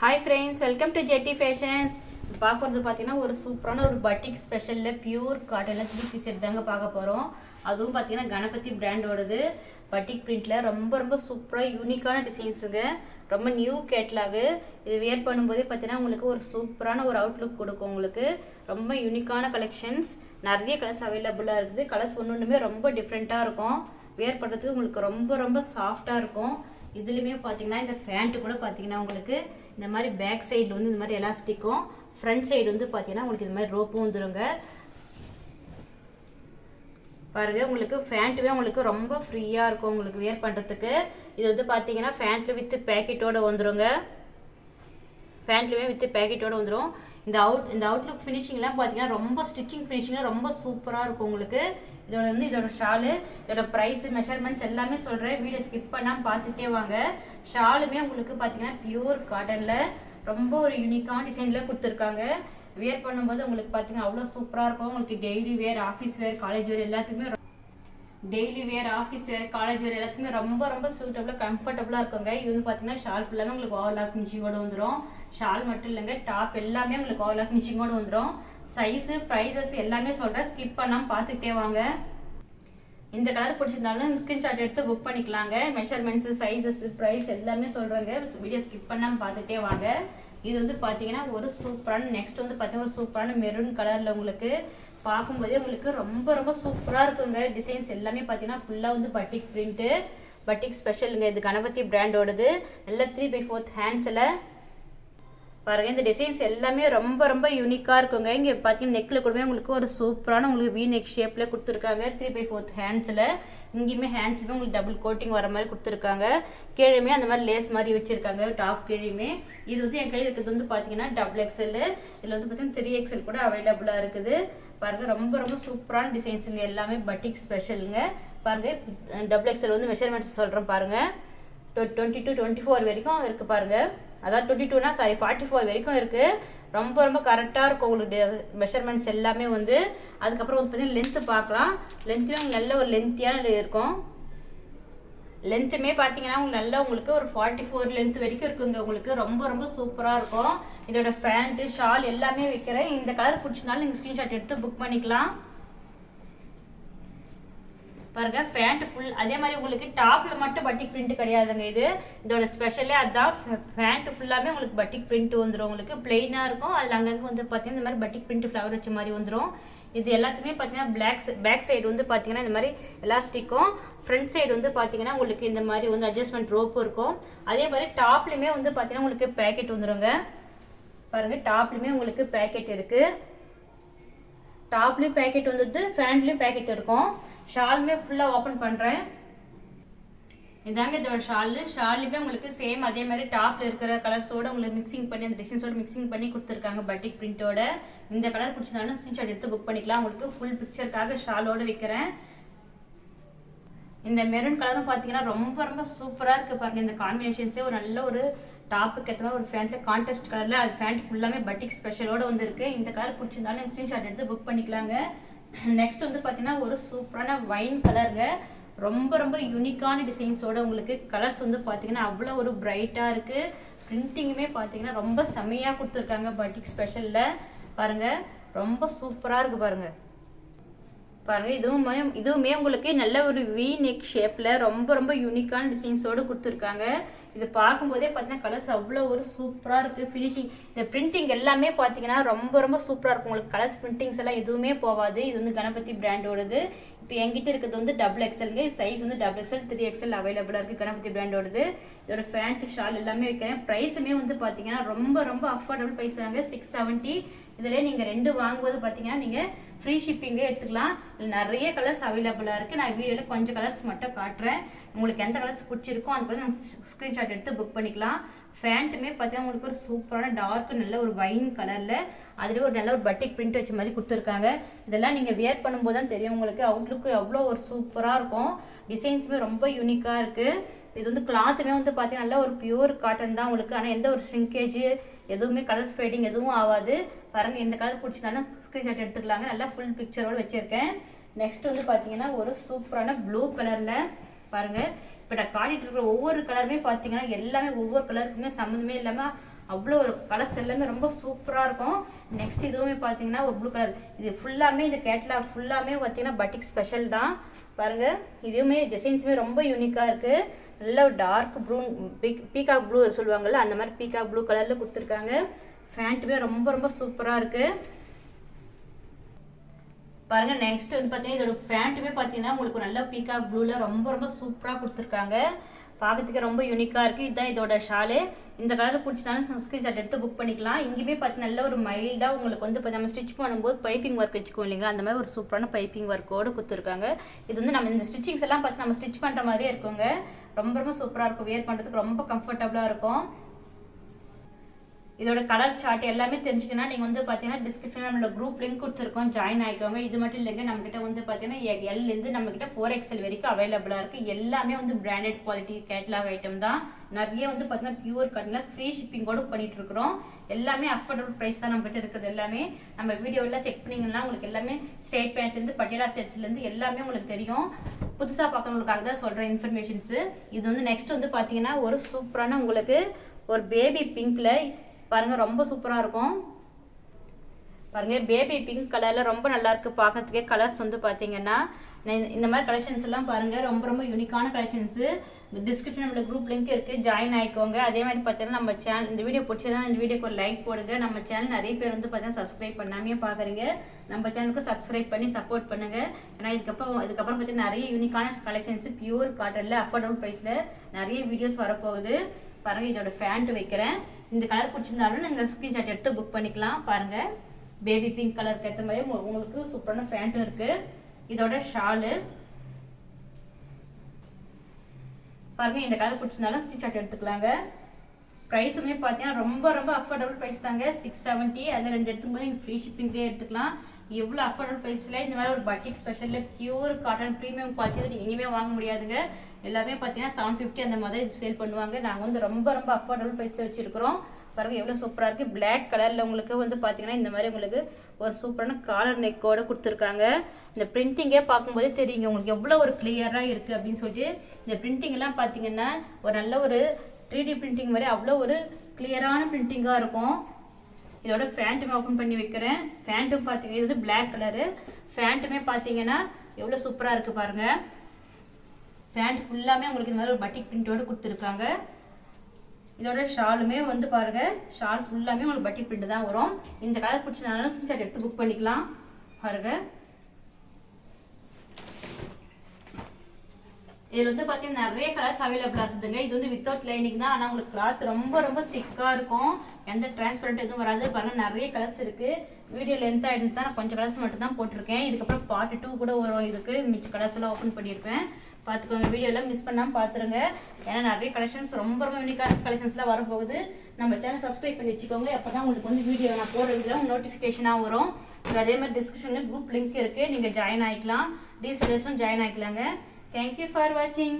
Hi friends, welcome to JT Fashions. பார்க்குறது பார்த்தீங்கன்னா ஒரு சூப்பரான ஒரு பட்டிக் ஸ்பெஷலில் பியூர் காட்டனில் 3 செட் தாங்க பார்க்க போகிறோம். அதுவும் பார்த்தீங்கன்னா கணபதி பிராண்டோடது பட்டிக் பிரிண்டில் ரொம்ப சூப்பராக யூனிக்கான டிசைன்ஸுங்க. ரொம்ப நியூ கேட்லாகு. இது வியர் பண்ணும்போதே பார்த்தீங்கன்னா உங்களுக்கு ஒரு சூப்பரான ஒரு அவுட்லுக் கொடுக்கும். உங்களுக்கு ரொம்ப யூனிக்கான கலெக்ஷன்ஸ், நிறைய கலர்ஸ் அவைலபிளாக இருக்குது. கலர்ஸ் ஒன்றுமே ரொம்ப டிஃப்ரெண்ட்டாக இருக்கும். வியர் பண்ணுறதுக்கு உங்களுக்கு ரொம்ப சாஃப்டாக இருக்கும். இதுலேயுமே பார்த்தீங்கன்னா இந்த ஃபேண்ட்டு கூட பார்த்தீங்கன்னா உங்களுக்கு இந்த மாதிரி பேக் சைடில் வந்து இந்த மாதிரி எலாஸ்டிக்கும், ஃப்ரண்ட் சைடு வந்து பார்த்தீங்கன்னா உங்களுக்கு இந்த மாதிரி ரோப்பும் வந்துருங்க. பாருங்க, உங்களுக்கு ஃபேண்ட்டுவே உங்களுக்கு ரொம்ப ஃப்ரீயாக இருக்கும் உங்களுக்கு வியர் பண்ணுறதுக்கு. இது வந்து பார்த்தீங்கன்னா ஃபேண்ட்டு வித் பேக்கெட்டோட வந்துருங்க. ஃபேண்ட்லேயுமே வித் பேக்கெட்டோட வந்துடும். இந்த அவுட்லுக் ஃபினிஷிங்லாம் பார்த்தீங்கன்னா ரொம்ப ஸ்டிச்சிங் ஃபினிஷிங்லாம் ரொம்ப சூப்பராக இருக்கும் உங்களுக்கு. இதோட ஷாலு, இதோட ப்ரைஸ், மெஷர்மெண்ட்ஸ் எல்லாமே சொல்கிறேன். வீடியோ ஸ்கிப் பண்ணாமல் பார்த்துட்டே வாங்க. ஷாலுமே உங்களுக்கு பார்த்தீங்கன்னா பியூர் காட்டனில் ரொம்ப ஒரு யூனிக்கான டிசைனில் கொடுத்துருக்காங்க. வியர் பண்ணும்போது உங்களுக்கு பார்த்தீங்கன்னா அவ்வளோ சூப்பராக இருக்கும். உங்களுக்கு டெய்லி வேர், ஆஃபீஸ் வேர், காலேஜ் வேர் எல்லாத்துக்குமே எல்லாத்துக்குமே ரொம்ப சூட்டபுளாக கம்ஃபர்டபுளாக இருக்குங்க. இது வந்து பார்த்தீங்கன்னா ஷால் ஃபுல்லாமே உங்களுக்கு ஓவர்லாக் ஃபினிஷிங்கோட வந்துடும். ஷால் மட்டும் இல்லைங்க, டாப் எல்லாமே உங்களுக்கு ஓவர்லாக் ஃபினிஷிங்கோட வந்துடும். சைஸு, ப்ரைஸஸ் எல்லாமே சொல்கிறேன். ஸ்கிப் பண்ணாமல் பார்த்துக்கிட்டே வாங்க. இந்த கலர் பிடிச்சிருந்தாலும் ஸ்க்ரீன்ஷாட் எடுத்து புக் பண்ணிக்கலாங்க. மெஷர்மெண்ட்ஸு, சைஸஸ், ப்ரைஸ் எல்லாமே சொல்கிறேங்க. வீடியோ ஸ்கிப் பண்ணாமல் பார்த்துக்கிட்டே வாங்க. இது வந்து பார்த்தீங்கன்னா ஒரு சூப்பரான, நெக்ஸ்ட் வந்து பார்த்தீங்கன்னா ஒரு சூப்பரான மெரூன் கலரில் உங்களுக்கு பார்க்கும்போதே உங்களுக்கு ரொம்ப சூப்பராக இருக்குங்க. டிசைன்ஸ் எல்லாமே பார்த்தீங்கன்னா ஃபுல்லாக வந்து பட்டிக் பிரிண்ட்டு, பட்டிக் ஸ்பெஷலுங்க. இது கணபதி பிராண்டோடது. நல்ல 3/4 ஹேண்ட்ஸில் பாருங்க. இந்த டிசைன்ஸ் எல்லாமே ரொம்ப யூனிக்காக இருக்குங்க. இங்கே பார்த்தீங்கன்னா நெக்கில் கூடவே உங்களுக்கு ஒரு சூப்பரான உங்களுக்கு வி நெக் ஷேப்பில் கொடுத்துருக்காங்க. 3/4 ஹேண்ட்ஸில் இங்கேயுமே ஹேண்ட்ஸுமே உங்களுக்கு டபுள் கோட்டிங் வர மாதிரி கொடுத்துருக்காங்க. கீழேயுமே அந்த மாதிரி லேஸ் மாதிரி வச்சுருக்காங்க டாப் கீழேயுமே. இது வந்து என் கையில் இருக்கிறது வந்து பார்த்தீங்கன்னா XXL. இதில் வந்து பார்த்தீங்கன்னா 3XL கூட அவைலபிளாக இருக்குது. பாருங்க, ரொம்ப சூப்பரான டிசைன்ஸுங்க. எல்லாமே பட்டிக் ஸ்பெஷலுங்க. பாருங்க, XXL வந்து மெஷர்மெண்ட்ஸ் சொல்கிறேன் பாருங்க. 22 to 24 வரைக்கும் இருக்குது பாருங்க. அதாவது 22னா 44 வரைக்கும் இருக்குது. ரொம்ப கரெக்டாக இருக்கும் உங்களுக்கு மெஷர்மெண்ட்ஸ் எல்லாமே வந்து. அதுக்கப்புறம் வந்து பார்த்தீங்கன்னா லென்த்து பார்க்கலாம். லென்த்துமே நல்ல ஒரு லென்த்தியான இருக்கும். லென்த்துமே பார்த்தீங்கன்னா உங்களுக்கு ஒரு 44 லென்த் வரைக்கும் இருக்குங்க. உங்களுக்கு ரொம்ப சூப்பராக இருக்கும். இதோட பேண்ட்டு, ஷால் எல்லாமே வைக்கிறேன். இந்த கலர் பிடிச்சினாலும் நீங்கள் ஸ்க்ரீன்ஷாட் எடுத்து புக் பண்ணிக்கலாம். பாருங்க, பேண்ட் ஃபுல் அதே மாதிரி உங்களுக்கு டாப்ல மட்டும் பட்டிக் பிரிண்ட் கிடையாதுங்க. இதோட ஸ்பெஷலே அதுதான். பேண்ட் ஃபுல்லாமே உங்களுக்கு பட்டிக் பிரிண்ட் வந்துடும். உங்களுக்கு பிளெயினா இருக்கும். அதில் அங்கங்கே வந்து பார்த்தீங்கன்னா இந்த மாதிரி பட்டிக் பிரிண்ட் ஃப்ளவர் வச்ச மாதிரி வந்துடும். இது எல்லாத்துக்குமே பார்த்தீங்கன்னா பேக் சைடு வந்து பார்த்தீங்கன்னா இந்த மாதிரி எலாஸ்டிக்கும், ஃப்ரண்ட் சைடு வந்து பார்த்தீங்கன்னா உங்களுக்கு இந்த மாதிரி வந்து அட்ஜஸ்ட்மெண்ட் ரோப்பும் இருக்கும். அதே மாதிரி டாப்லையுமே வந்து பார்த்தீங்கன்னா உங்களுக்கு பேக்கெட் வந்துடுங்க. பாருங்க, டாப்லையுமே உங்களுக்கு பேக்கெட் இருக்கு. டாப்லையும் பேக்கெட் வந்துடுது, ஃபேண்ட்லையும் பேக்கெட் இருக்கும். ஷாலுமே ஃபுல்லாக ஓப்பன் பண்ணுறேன். இதாங்க இதோட ஷாலுமே உங்களுக்கு சேம் அதே மாதிரி டாப்ல இருக்கிற கலர்ஸோட உங்களுக்கு மிக்சிங் பண்ணி, அந்த டிசைன்ஸோட மிக்சிங் பண்ணி கொடுத்துருக்காங்க பட்டிக் பிரிண்டோட. இந்த கலர் பிடிச்சதாலும் ஸ்க்ரீன்ஷாட் எடுத்து புக் பண்ணிக்கலாம். உங்களுக்கு ஃபுல் பிக்சருக்காக ஷாலோட வைக்கிறேன். இந்த மெரூன் கலரும் பார்த்தீங்கன்னா ரொம்ப சூப்பராக இருக்குது பாருங்க. இந்த காம்பினேஷன்ஸே ஒரு நல்ல ஒரு டாப்புக்கு ஏற்ற மாதிரி ஒரு ஃபேண்ட்ல கான்டெஸ்ட் கலரில் அது ஃபேண்ட் ஃபுல்லாமே பட்டிக் ஸ்பெஷலோட வந்து இருக்கு. இந்த கலர் பிடிச்சிருந்தாலும் ஸ்க்ரீன்ஷாட் எடுத்து புக் பண்ணிக்கலாங்க. நெக்ஸ்ட் வந்து பார்த்தீங்கன்னா ஒரு சூப்பரான வைன் கலருங்க. ரொம்ப யூனிக்கான டிசைன்ஸோட உங்களுக்கு கலர்ஸ் வந்து பார்த்தீங்கன்னா அவ்வளோ ஒரு பிரைட்டாக இருக்குது. பிரிண்டிங்குமே பார்த்தீங்கன்னா ரொம்ப செமையாக கொடுத்துருக்காங்க பட்டிக் ஸ்பெஷலில். பாருங்கள், ரொம்ப சூப்பராக இருக்குது பாருங்கள். இதுவுமே உங்களுக்கு நல்ல ஒரு வி நெக் ஷேப்பில் ரொம்ப யூனிக்கான டிசைன்ஸோடு கொடுத்துருக்காங்க. இது பார்க்கும்போதே பார்த்தீங்கன்னா கலர்ஸ் அவ்வளோ ஒரு சூப்பராக இருக்குது. ஃபினிஷிங், இந்த பிரிண்டிங் எல்லாமே பார்த்தீங்கன்னா ரொம்ப சூப்பராக இருக்கும். உங்களுக்கு கலர்ஸ் பிரிண்டிங்ஸ் எல்லாம் எதுவுமே போகாது. இது வந்து கணபதி பிராண்டோடது. இப்போ என்கிட்ட இருக்கிறது வந்து XXLங்க. சைஸ் வந்து XXL, 3XL அவைலபிளாக இருக்குது கணபதி பிராண்டோடது. இதோட ஃபேண்ட், ஷால் எல்லாமே வைக்கிறேன். ப்ரைஸுமே வந்து பார்த்தீங்கன்னா ரொம்ப அஃபோர்டபுள் ப்ரைஸ் தாங்க. 670. இதில் நீங்கள் 2 வாங்கும்போது பார்த்தீங்கன்னா நீங்கள் ஃப்ரீ ஷிப்பிங்கே எடுத்துக்கலாம். நிறைய கலர்ஸ் அவைலபிளாக இருக்குது. நான் வீடியோவில் கொஞ்சம் கலர்ஸ் மட்டும் காட்டுறேன். உங்களுக்கு எந்த கலர்ஸ் பிடிச்சிருக்கோ அந்த ஸ்க்ரீன்ஷாட் எடுத்து புக் பண்ணிக்கலாம். ஃபேண்ட்டுமே பார்த்தீங்கன்னா உங்களுக்கு ஒரு சூப்பரான டார்க் நல்ல ஒரு வைன் கலரில் அதுலேயே ஒரு நல்ல ஒரு பட்டிக் பிரிண்ட் வச்ச மாதிரி கொடுத்துருக்காங்க. இதெல்லாம் நீங்கள் வியர் பண்ணும்போது தான் தெரியும் உங்களுக்கு அவுட்லுக்கு எவ்வளோ ஒரு சூப்பராக இருக்கும். டிசைன்ஸுமே ரொம்ப யூனிக்காக இருக்குது. இது வந்து கிளாத்துமே வந்து பார்த்தீங்கன்னா நல்ல ஒரு பியூர் காட்டன் தான் உங்களுக்கு. ஆனால் எந்த ஒரு ஷ்ரிங்கேஜ் எதுவுமே கலர் ஃபேடிங் எதுவும் ஆகாது. பாருங்க, இந்த கலர் பிடிச்சினாலும் ஸ்க்ரீன்ஷாட் எடுத்துக்கலாங்க. நல்லா ஃபுல் பிக்சரோடு வச்சிருக்கேன். நெக்ஸ்ட் வந்து பார்த்தீங்கன்னா ஒரு சூப்பரான ப்ளூ கலரில் பாருங்க. இப்போ நான் காட்டிட்டு இருக்கிற ஒவ்வொரு கலருமே பார்த்தீங்கன்னா எல்லாமே ஒவ்வொரு கலருக்குமே சம்மந்தமே இல்லாமல் அவ்வளோ ஒரு கலர்ஸ் எல்லாமே ரொம்ப சூப்பராக இருக்கும். நெக்ஸ்ட் இதுவுமே பார்த்தீங்கன்னா ஒரு ப்ளூ கலர். இது ஃபுல்லாமே இந்த கேட்லாக் ஃபுல்லாமே பார்த்தீங்கன்னா பட்டிக் ஸ்பெஷல் தான். பாருங்க, இதுவுமே டிசைன்ஸுமே ரொம்ப யூனிக்காக இருக்கு. நல்ல ஒரு டார்க் ப்ளூ பீகாக் ப்ளூ சொல்லுவாங்கல்ல, அந்த மாதிரி பீகாக் ப்ளூ கலர்ல கொடுத்துருக்காங்க. ஃபேண்ட்டுமே ரொம்ப ரொம்ப சூப்பராக இருக்கு. பாருங்க, நெக்ஸ்ட் வந்து பார்த்தீங்கன்னா இதோட ஃபேண்ட்டுமே பார்த்தீங்கன்னா உங்களுக்கு நல்ல பீகாக் ப்ளூல ரொம்ப ரொம்ப சூப்பராக கொடுத்துருக்காங்க. பார்க்கறதுக்கு ரொம்ப யூனிக்காக இருக்குது. இதுதான் இதோட ஷாலு. இந்த கலர் பிடிச்சினாலும் ஸ்க்ரீன்ஷாட் எடுத்து புக் பண்ணிக்கலாம். இங்கேயுமே பார்த்தீங்கன்னா நல்ல ஒரு மைல்டாக உங்களுக்கு வந்து இப்போ நம்ம ஸ்டிச் பண்ணும்போது பைப்பிங் ஒர்க் வச்சுக்கோ இல்லைங்களா, அந்த மாதிரி ஒரு சூப்பரான பைப்பிங் ஒர்க்கோடு கொடுத்துருக்காங்க. இது வந்து நம்ம இந்த ஸ்டிச்சிங்ஸ் எல்லாம் பார்த்து நம்ம ஸ்டிச் பண்ணுற மாதிரியே இருக்குங்க. ரொம்ப ரொம்ப சூப்பராக இருக்கும். வியர் பண்ணுறதுக்கு ரொம்ப கம்ஃபர்டபுளாக இருக்கும். இதோட கலர் சார்ட் எல்லாமே தெரிஞ்சுக்கணும். நீங்கள் வந்து பார்த்தீங்கன்னா டிஸ்கிரிப்ஷனில் நம்மளோட குரூப் லிங்க் கொடுத்துருக்கோம், ஜாயின் ஆகிக்கோங்க. இது மட்டும் இல்லைங்க, நம்மகிட்ட வந்து பார்த்தீங்கன்னா எல்லேருந்து நம்மகிட்ட 4XL வரைக்கும் அவைலபிளாக இருக்குது. எல்லாமே வந்து பிராண்டட் குவாலிட்டி கேட்லாக் ஐட்டம் தான். நிறைய வந்து பார்த்தீங்கன்னா பியூர் கட்டில் ஃப்ரீ ஷிப்பிங்கோடு பண்ணிட்டு இருக்கிறோம். எல்லாமே அஃபோர்டபுள் ப்ரைஸ் தான் நம்மகிட்ட இருக்குது. எல்லாமே நம்ம வீடியோலாம் செக் பண்ணிங்கன்னா உங்களுக்கு எல்லாமே ஸ்ட்ரெயிட் பேண்ட்லேருந்து பட்டியாலா செட்ஸ்லேருந்து எல்லாமே உங்களுக்கு தெரியும். புதுசாக பார்க்கறவங்களுக்காக தான் சொல்கிற இன்ஃபர்மேஷன்ஸு. இது வந்து நெக்ஸ்ட் வந்து பார்த்தீங்கன்னா ஒரு சூப்பரான உங்களுக்கு ஒரு பேபி பிங்க்ல பாருங்க, ரொம்ப சூப்பரா இருக்கும். பாருங்க, பேபி பிங்க் கலர்ல ரொம்ப நல்லா இருக்கு பார்க்கறதுக்கே. கலர்ஸ் வந்து பாத்தீங்கன்னா இந்த மாதிரி கலெக்ஷன்ஸ் எல்லாம் பாருங்க, ரொம்ப ரொம்ப யூனிக்கான கலெக்ஷன்ஸ். டிஸ்கிரிப்ஷன் நம்மளோட குரூப் லிங்க் இருக்கு, ஜாயின் ஆயிக்கோங்க. அதே மாதிரி பார்த்தீங்கன்னா நம்ம சேனல் இந்த வீடியோ பிடிச்சதுன்னா இந்த வீடியோக்கு ஒரு லைக் போடுங்க. நம்ம சேனல் நிறைய பேர் வந்து பார்த்தீங்கன்னா சப்ஸ்கிரைப் பண்ணாமே பார்க்குறீங்க. நம்ம சேனலுக்கு சப்ஸ்கிரைப் பண்ணி சப்போர்ட் பண்ணுங்க. ஏன்னா இதுக்கப்புறம் பார்த்தீங்கன்னா நிறைய யூனிக்கான கலெக்ஷன்ஸ் பியூர் காட்டன்ல அஃபோர்டபுள் ப்ரைஸ்ல நிறைய வீடியோஸ் வரப்போகுது. பாருங்க, இதோட ஃபேண்ட் வைக்கிறேன். இந்த கலர் பிடிச்சிருந்தாலும் நீங்கள் ஸ்க்ரீன்ஷாட் எடுத்து புக் பண்ணிக்கலாம். பாருங்க, பேபி பிங்க் கலருக்கு ஏற்ற மாதிரி உங்களுக்கு சூப்பரான ஃபேண்ட்டும் இருக்கு. இதோட ஷாலு பாருங்க, இந்த கலர் பிடிச்சிருந்தாலும் ஸ்க்ரீன்ஷாட் எடுத்துக்கலாங்க. ப்ரைஸுமே பார்த்தீங்கன்னா ரொம்ப ரொம்ப அஃபோர்டபுள் ப்ரைஸ் தாங்க. 670. அதில் 2 எடுத்துக்கும்போது நீங்கள் ஃப்ரீ ஷிப்பிங்லேயே எடுத்துக்கலாம். எவ்வளோ அஃபோர்டபுள் ப்ரைஸில் இந்த மாதிரி ஒரு பட்டிக் ஸ்பெஷலில் பியூர் காட்டன் ப்ரீமியம் குவாலிட்டி நீங்கள் எங்கேயுமே வாங்க முடியாதுங்க. எல்லாமே பார்த்தீங்கன்னா 750 அந்த மாதிரி சேல் பண்ணுவாங்க. நாங்கள் வந்து ரொம்ப ரொம்ப அஃபோர்டபுள் ப்ரைஸில் வச்சுருக்கிறோம். பாருங்கள், எவ்வளோ சூப்பராக இருக்குது. பிளாக் கலரில் உங்களுக்கு வந்து பார்த்தீங்கன்னா இந்த மாதிரி உங்களுக்கு ஒரு சூப்பரான காலர் நெக்கோடு கொடுத்துருக்காங்க. இந்த பிரிண்டிங்கே பார்க்கும்போதே தெரியுங்க உங்களுக்கு எவ்வளோ ஒரு கிளியராக இருக்குது அப்படின்னு சொல்லிட்டு. இந்த பிரிண்டிங்லாம் பார்த்தீங்கன்னா ஒரு நல்ல ஒரு 3D பிரிண்டிங் மாதிரி அவ்வளோ ஒரு கிளியரான பிரிண்டிங்காக இருக்கும். இதோட ஃபேண்ட்டுமே ஓப்பன் பண்ணி வைக்கிறேன். ஃபேண்ட்டும் பார்த்தீங்கன்னா இது வந்து பிளாக் கலரு. ஃபேண்ட்டுமே பார்த்தீங்கன்னா எவ்வளோ சூப்பராக இருக்குது பாருங்கள். ஃபேண்ட் ஃபுல்லாமே உங்களுக்கு இந்த மாதிரி ஒரு பட்டிக் பிரிண்டோடு கொடுத்துருக்காங்க. இதோட ஷாலுமே வந்து பாருங்க, ஷால் ஃபுல்லாமே உங்களுக்கு பட்டிக் பிரிண்ட் தான் வரும். இந்த கலர் பிடிச்சனாலும் ஸ்கிரீன்ஷாட் எடுத்து புக் பண்ணிக்கலாம். பாருங்க, இது வந்து பார்த்தீங்கன்னா நிறைய கலர்ஸ் அவைலபிளாக இருக்குதுங்க. இது வந்து வித்தவுட் லைனிங் தான். ஆனால் உங்களுக்கு கிளாத் ரொம்ப ரொம்ப திக்காக இருக்கும். எந்த டிரான்ஸ்பரண்ட் எதுவும் வராது. பாருங்க, நிறைய கலர்ஸ் இருக்கு. வீடியோ லென்த் ஆகிட்டு தான் நான் கொஞ்சம் கலர்ஸ் மட்டும் தான் போட்டிருக்கேன். இதுக்கப்புறம் பார்ட் 2 கூட வரும். இதுக்கு மிச்ச கலர்ஸ் எல்லாம் ஓப்பன் பண்ணியிருப்பேன். பார்த்துக்கோங்க, வீடியோலாம் மிஸ் பண்ணாமல் பார்த்துருங்க. ஏன்னா நிறைய கலெக்ஷன்ஸ் ரொம்ப ரொம்ப யூனிக்கான கலெக்ஷன்ஸ்லாம் வரப்போகுது. நம்ம சேனல் சப்ஸ்கிரைப் பண்ணி வச்சுக்கோங்க. அப்போ தான் உங்களுக்கு வந்து வீடியோ நான் போடுற வீடியோ நோட்டிஃபிகேஷனாக வரும். அதே மாதிரி டிஸ்கிரிப்ஷனில் குரூப் லிங்க் இருக்குது, நீங்கள் ஜாயின் ஆகிக்கலாம். ரீசெலர்ஸும் ஜாயின் ஆகிக்கலாங்க. Thank you for watching.